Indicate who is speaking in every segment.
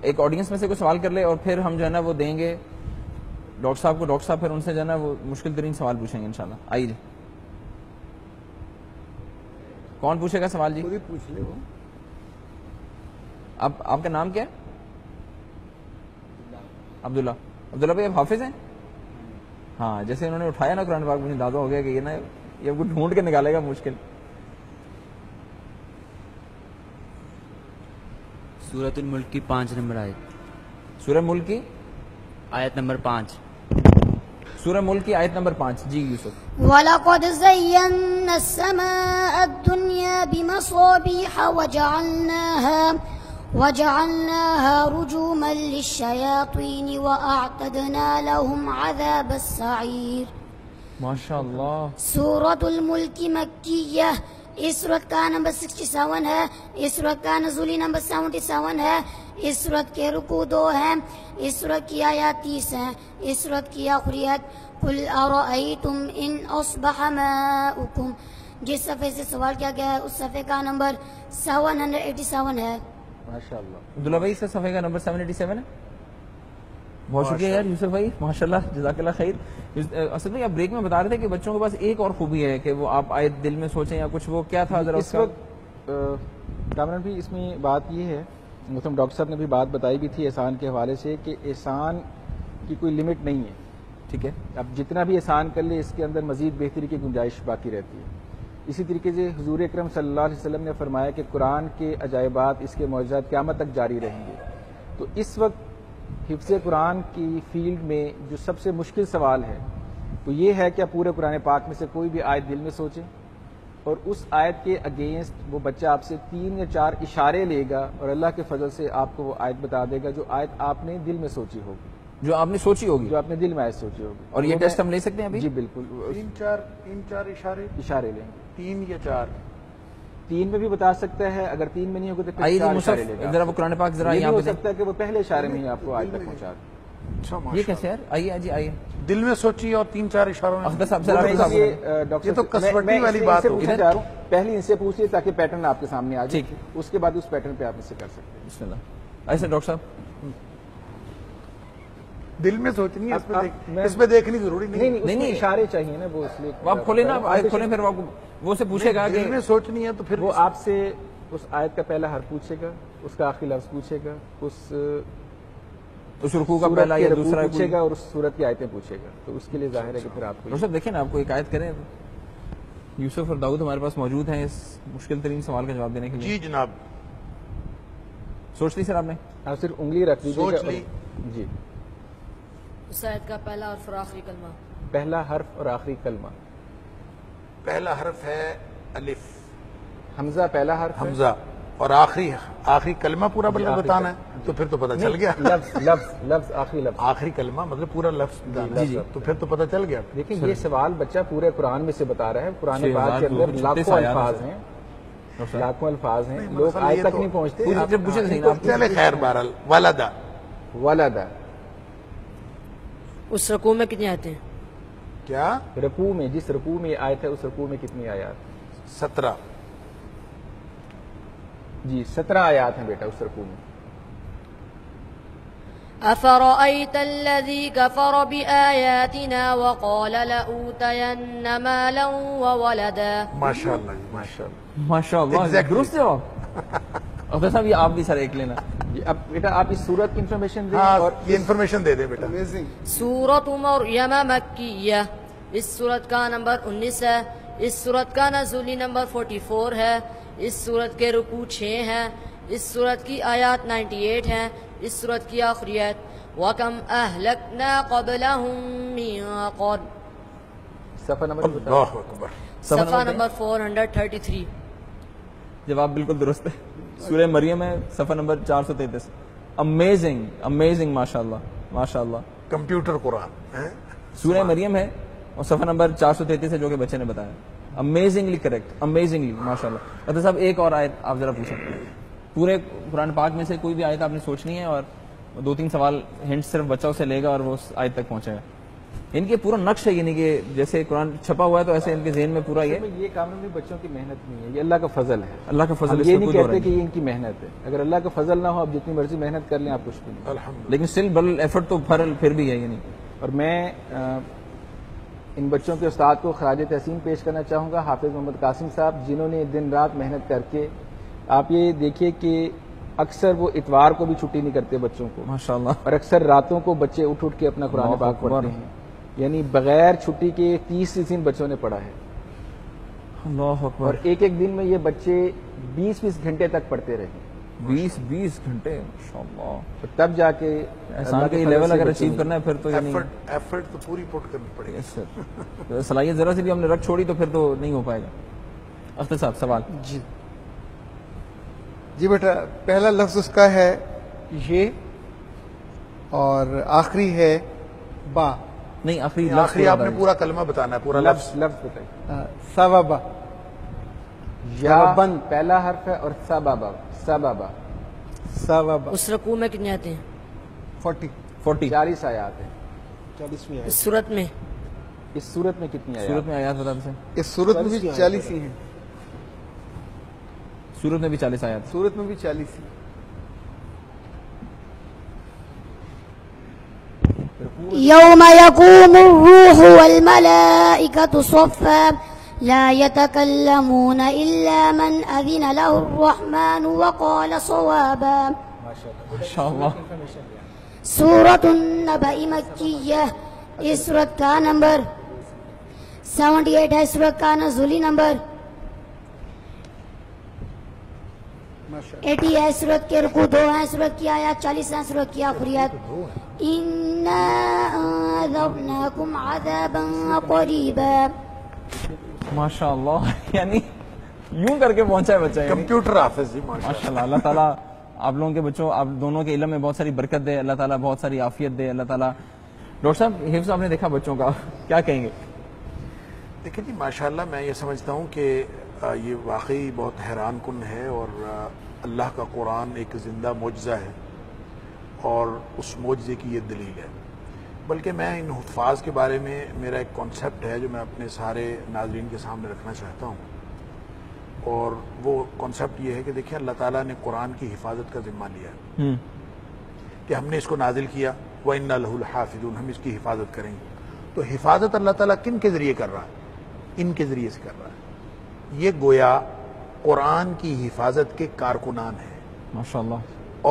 Speaker 1: ایک آڈینس میں سے کوئی سوال کر لے اور پھر ہم جو ہے نا وہ دیں گے ڈاکٹر صاحب کو. ڈاکٹر صاحب پھر ان سے جو ہے نا وہ مشکل ترین سوال پوچھیں گے انشاءاللہ. آئیے جی, کون پوچھے گا سوال؟ جی
Speaker 2: پوچھ لے. وہ
Speaker 1: اب آپ کا نام کیا ہے؟ عبداللہ. عبداللہ بھائی آپ حافظ ہیں؟ ہاں, جیسے انہوں نے اٹھایا نا قرآن پاک, مجھے اندازہ ہو گیا کہ یہ نا یہ کو ڈھونڈ کے نکالے گا مشکل.
Speaker 3: سورۃ الملک کی 5 نمبر آیت.
Speaker 1: سورہ ملک کی
Speaker 3: آیت نمبر 5.
Speaker 1: سورہ ملک کی آیت نمبر 5. جی یوسف.
Speaker 4: وَلَقَدْ زَيَّنَّا السَّمَاءَ الدُّنْيَا بِمَصَابِيحَ وَجَعَلْنَاهَا رُجُومًا لِلشَّيَاطِينِ وَأَعْتَدْنَا لَهُمْ عَذَابَ السَّعِيرِ.
Speaker 1: ماشاء اللہ.
Speaker 4: سورۃ الملک مکیہ, اس سورت کا نمبر 67 ہے, اس سورت کا نزولی نمبر 77 ہے, اس سورت کے رکوع 2 ہیں, اس سورت کی آیات 30 ہیں, اس سورت کی آخری آیت قُلْ أَرَأَيْتُمْ إِنْ أَصْبَحَ مَاؤُكُمْ. جس صفحے سے سوال کیا گیا ہے اس صفحے کا نمبر 787 ہے.
Speaker 1: ماشاء اللہ. عبداللہ بھائی اس صفحے کا نمبر 787 ہے. بہت شکریہ یار یوسف بھائی, ماشاء اللہ, جزاک اللہ خیر. اصل میں آپ بریک میں بتا رہے تھے کہ بچوں کے پاس ایک اور خوبی ہے کہ وہ آپ آیت دل میں سوچیں یا کچھ, وہ کیا تھا ذرا
Speaker 2: اس وقت کامران بھی اس میں بات یہ ہے, محترم ڈاکٹر صاحب نے بھی بات بتائی بھی تھی احسان کے حوالے سے کہ احسان کی کوئی لمٹ نہیں ہے. ٹھیک ہے, اب جتنا بھی احسان کر لے اس کے اندر مزید بہتری کی گنجائش باقی رہتی ہے. اسی طریقے سے حضور اکرم صلی اللہ علیہ وسلم نے فرمایا کہ قرآن کے عجائبات, اس کے معجزات قیامت تک جاری رہیں گے. تو اس وقت حفظ قرآن کی فیلڈ میں جو سب سے مشکل سوال ہے وہ یہ ہے کہ آپ پورے قرآن پاک میں سے کوئی بھی آیت دل میں سوچیں اور اس آیت کے اگینسٹ وہ بچہ آپ سے 3 یا 4 اشارے لے گا اور اللہ کے فضل سے آپ کو وہ آیت بتا دے گا جو آیت آپ نے دل میں سوچی ہوگی,
Speaker 1: جو آپ نے سوچی ہوگی,
Speaker 2: جو آپ نے دل میں آیت سوچی ہوگی.
Speaker 1: اور یہ ٹیسٹ ہم لے سکتے ہیں ابھی؟
Speaker 2: جی بالکل.
Speaker 5: 3-4
Speaker 2: اشارے لیں گے,
Speaker 5: 3 یا 4.
Speaker 2: 3 میں بھی بتا سکتا ہے, اگر 3 میں نہیں ہوگا تو پھر
Speaker 1: آئیے
Speaker 2: 4
Speaker 1: جی
Speaker 2: اشارے لے گا.
Speaker 1: ذرا وہ قرآن پاک ذرا
Speaker 2: یہ
Speaker 1: یہاں
Speaker 2: ہو
Speaker 1: پہ
Speaker 2: سکتا ہے کہ وہ پہلے اشارے میں ہی آپ کو آیت تک پہنچا دے.
Speaker 1: یہ کیسے یار؟ آئیے جی آئیے.
Speaker 5: دل میں سوچی اور 3-4 اشاروں میں.
Speaker 1: اختر صاحب ذرا
Speaker 5: یہ تو کسوٹی والی بات ہوگی.
Speaker 2: پہلے ان سے پوچھیے تاکہ پیٹرن آپ کے سامنے آ جائے, اس کے بعد اس پیٹرن پہ آپ اس سے کر سکتے ہیں.
Speaker 1: بسم اللہ. ایسے ڈاکٹر صاحب
Speaker 5: دل میں سوچنی ہے, اس پہ دیکھنی ضروری نہیں.
Speaker 2: نہیں اشارے چاہیے نا, وہ اس لیے
Speaker 1: آپ کھولیں نا, آیت کھولیں, پھر وہ سے پوچھے گا کہ
Speaker 5: دل میں سوچنی ہے تو پھر
Speaker 2: وہ آپ سے اس آیت کا پہلا حرف پوچھے گا, اس کا آخری لفظ پوچھے گا, اس
Speaker 1: رکوع کا پہلا یا دوسرا
Speaker 2: پوچھے گا اور اس سورت کی آیتیں پوچھے گا. تو اس کے لیے ظاہر ہے کہ پھر آپ کو
Speaker 1: ڈاکٹر صاحب دیکھیں نا, آپ کو ایک آیت کریں. یوسف اور داؤد ہمارے پاس موجود ہیں اس مشکل ترین سوال کا جواب دینے کے لیے.
Speaker 5: جی جناب.
Speaker 1: سوچ لی سر آپ نے؟
Speaker 2: آپ صرف انگلی رکھ لیجیے.
Speaker 5: سوچ لی.
Speaker 2: جی.
Speaker 6: اس آیت کا پہلا حرف اور آخری کلمہ.
Speaker 2: پہلا حرف اور آخری کلمہ.
Speaker 5: پہلا حرف ہے الف.
Speaker 2: حمزہ پہلا حرف,
Speaker 5: حمزہ, اور آخری کلمہ پورا بتانا ہے تو پھر تو پتہ چل گیا.
Speaker 2: لفظ آخری لفظ,
Speaker 5: آخری کلمہ مطلب پورا لفظ.
Speaker 2: جی
Speaker 5: تو پھر تو پتہ چل گیا.
Speaker 2: دیکھیں یہ سوال بچہ پورے قرآن میں سے بتا رہا ہے. قرآن پاک کے اندر لاکھوں الفاظ ہیں, لاکھوں الفاظ ہیں, لوگ آج تک نہیں پہنچتے.
Speaker 5: چلے خیر بہرحال. ولدا.
Speaker 6: اس رکوع میں کتنی آیتیں ہیں؟
Speaker 5: کیا
Speaker 2: رکوع میں, جس رکوع میں آیت ہے اس رکوع میں کتنی آیات؟
Speaker 5: 17.
Speaker 2: جی 17 آیات ہیں بیٹا اس رکوع میں.
Speaker 6: أفرأيت الذي كفر بآياتنا وقال لأوتين مالا وولدا.
Speaker 5: ماشاء اللہ جی, ماشاء اللہ,
Speaker 1: ماشاء اللہ, درست جواب. ڈاکٹر صاحب یہ آپ بھی سر ایک لینا.
Speaker 2: اب بیٹا آپ اس سورت کی انفارمیشن دیں.
Speaker 5: اور یہ انفارمیشن دے دیں بیٹا.
Speaker 6: سورۃ مریم مکیہ, اس سورت کا نمبر 19 ہے, اس سورت کا نزولی نمبر 44 ہے, اس سورت کے رکوع 6 ہیں, اس سورت کی آیات 98 ہیں, اس سورت کی آخری آیت وَكَمْ أَهْلَكْنَا قَبْلَهُمْ مِنْ قَرْنٍ.
Speaker 2: صفحہ نمبر
Speaker 5: اللہ اکبر.
Speaker 6: صفحہ نمبر 433.
Speaker 1: جواب بالکل درست ہے. سورہ مریم ہے, صفحہ نمبر 433. امیزنگ امیزنگ, ماشاء اللہ ماشاء اللہ.
Speaker 5: کمپیوٹر قرآن
Speaker 1: سورہ مریم ہے اور صفحہ نمبر 433 ہے جو کہ بچے نے بتایا. امیزنگلی کریکٹ, امیزنگلی, ماشاء اللہ. ڈاکٹر صاحب ایک اور آیت آپ ذرا پوچھیں. پورے قرآن پاک میں سے کوئی بھی آیت آپ نے سوچنی ہے اور 2-3 سوال ہنٹ صرف بچہ اسے لے گا اور وہ اس آیت تک پہنچے گا. ان کے پورا نقش ہے، یعنی کہ جیسے قرآن چھپا ہوا ہے تو ایسے ان کے ذہن میں پورا
Speaker 2: یہ کامران بھی بچوں کی محنت نہیں ہے، یہ اللہ کا فضل ہے،
Speaker 1: اللہ کا فضل،
Speaker 2: یہ نہیں کہتے کہ یہ ان کی محنت ہے، اگر اللہ کا فضل نہ ہو آپ جتنی مرضی محنت کر لیں آپ کچھ بھی نہیں،
Speaker 5: الحمدللہ.
Speaker 1: لیکن اسٹل بل ایفرٹ تو پھر بھی ہے. یعنی
Speaker 2: اور میں ان بچوں کے استاد کو خراج تحسین پیش کرنا چاہوں گا، حافظ محمد قاسم صاحب، جنہوں نے دن رات محنت کر کے، آپ یہ دیکھیے کہ اکثر وہ اتوار کو بھی چھٹی نہیں کرتے بچوں کو،
Speaker 1: ماشاءاللہ،
Speaker 2: اور اکثر راتوں کو بچے اٹھ کے اپنا قرآن
Speaker 1: اللہ
Speaker 2: پاک
Speaker 1: اکبر.
Speaker 2: پڑھتے ہیں، یعنی بغیر چھٹی کے 30 دن بچوں نے پڑھا ہے،
Speaker 1: اللہ
Speaker 2: اور
Speaker 1: اکبر.
Speaker 2: ایک دن میں یہ بچے 20 گھنٹے تک پڑھتے رہے،
Speaker 1: 20 گھنٹے، ماشاءاللہ.
Speaker 2: تب جا کے
Speaker 1: احسان کا یہ لیول اگر اچیو کرنا ہے پھر تو یعنی
Speaker 5: ایفرٹ تو پوری پٹ کرنی پڑے گی.
Speaker 1: یس سر، صلاحیت ذرا سی بھی ہم نے رکھ چھوڑی تو پھر تو نہیں ہو پائے گا. اختر صاحب سوال.
Speaker 7: جی بیٹا، پہلا لفظ اس کا ہے یہ اور آخری ہے با.
Speaker 1: نہیں، آخری
Speaker 5: آخری آپ نے پورا کلمہ بتانا ہے، پورا لفظ.
Speaker 2: لفظ بتائیے.
Speaker 7: سوابا.
Speaker 2: یا بند پہلا حرف ہے اور سبابا. سبابا.
Speaker 7: سوابا.
Speaker 6: اس رکوع میں کتنے آتے ہیں؟
Speaker 7: 40.
Speaker 2: 40 آیات ہیں.
Speaker 7: 40ویں
Speaker 6: اس صورت میں
Speaker 2: اس صورت میں کتنی آیات؟
Speaker 1: صورت میں آیات بتا دیں.
Speaker 7: اس صورت میں بھی 40 ہی ہیں.
Speaker 1: صورت میں بھی 40 آیات.
Speaker 7: صورت میں بھی 40 ہی.
Speaker 4: يوم يقوم الروح والملائكة صفا لا يتكلمون إلا من أذن له الرحمن وقال صوابا.
Speaker 1: ماشاءاللہ.
Speaker 4: سورة النبأ مکیہ، اس سورت کا نمبر 78 ہے. اس سورت کا نزولی نمبر 80 ہے. اس سورت کے رکوع 2 ہیں. سورت کی آیات 40 ہیں. سورت کی آخری آیت اِنَّا أَنذَرْنَاكُمْ عَذَابًا قَرِيبًا.
Speaker 1: ماشاءاللہ، یعنی یوں کر کے پہنچا ہے بچہ.
Speaker 5: کمپیوٹر حافظ جی،
Speaker 1: ماشاءاللہ. اللہ تعالیٰ آپ لوگوں کے بچوں، آپ دونوں کے علم میں بہت ساری برکت دے، اللہ تعالیٰ بہت ساری عافیت دے. اللہ تعالیٰ. ڈاکٹر صاحب، حفظ آپ نے دیکھا بچوں کا، کیا کہیں گے؟
Speaker 5: دیکھیں جی، ماشاءاللہ میں یہ سمجھتا ہوں کہ یہ واقعی بہت حیران کن ہے، اور اللہ کا قرآن ایک زندہ معجزہ ہے، اور اس معجزے کی یہ دلیل ہے. بلکہ میں ان حفاظ کے بارے میں میرا ایک کانسیپٹ ہے جو میں اپنے سارے ناظرین کے سامنے رکھنا چاہتا ہوں، اور وہ کانسیپٹ یہ ہے کہ دیکھیں اللہ تعالیٰ نے قرآن کی حفاظت کا ذمہ لیا ہے کہ ہم نے اس کو نازل کیا، وَإِنَّا لَهُ الْحَافِظُونَ، ہم اس کی حفاظت کریں گے. تو حفاظت اللہ تعالیٰ کن کے ذریعے کر رہا ہے؟ ان کے ذریعے سے کر رہا ہے. یہ گویا قرآن کی حفاظت کے کارکنان ہیں.
Speaker 1: ماشاءاللہ.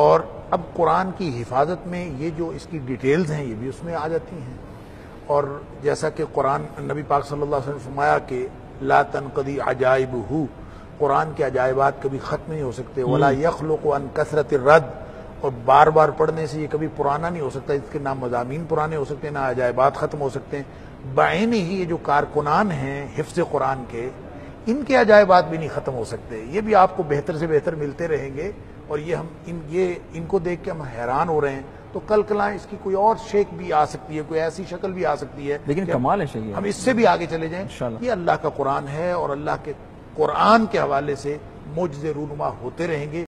Speaker 5: اور اب قرآن کی حفاظت میں یہ جو اس کی ڈیٹیلز ہیں یہ بھی اس میں آ جاتی ہیں. اور جیسا کہ قرآن نبی پاک صلی اللہ علیہ وسلم نے فرمایا کہ لا تنقضی عجائبہ، قرآن کے عجائبات کبھی ختم نہیں ہو سکتے. ولا یخلق عن کثرت الرد، اور بار بار پڑھنے سے یہ کبھی پرانا نہیں ہو سکتا. اس کے نہ مضامین پرانے ہو سکتے، نہ عجائبات ختم ہو سکتے ہیں. بعین ہی یہ جو کارکنان ہیں حفظ قرآن کے، ان کے عجائبات بھی نہیں ختم ہو سکتے. یہ بھی آپ کو بہتر سے بہتر ملتے رہیں گے، اور یہ ہم ان کو دیکھ کے ہم حیران ہو رہے ہیں. تو کل کلاں اس کی کوئی اور شیک بھی آ سکتی ہے، کوئی ایسی شکل بھی آ سکتی ہے،
Speaker 1: لیکن کمال ہے شیخ،
Speaker 5: ہم اس سے بھی آگے چلے جائیں.
Speaker 1: انشاءاللہ.
Speaker 5: یہ اللہ کا قرآن ہے، اور اللہ کے قرآن کے حوالے سے معجزے رونما ہوتے رہیں گے.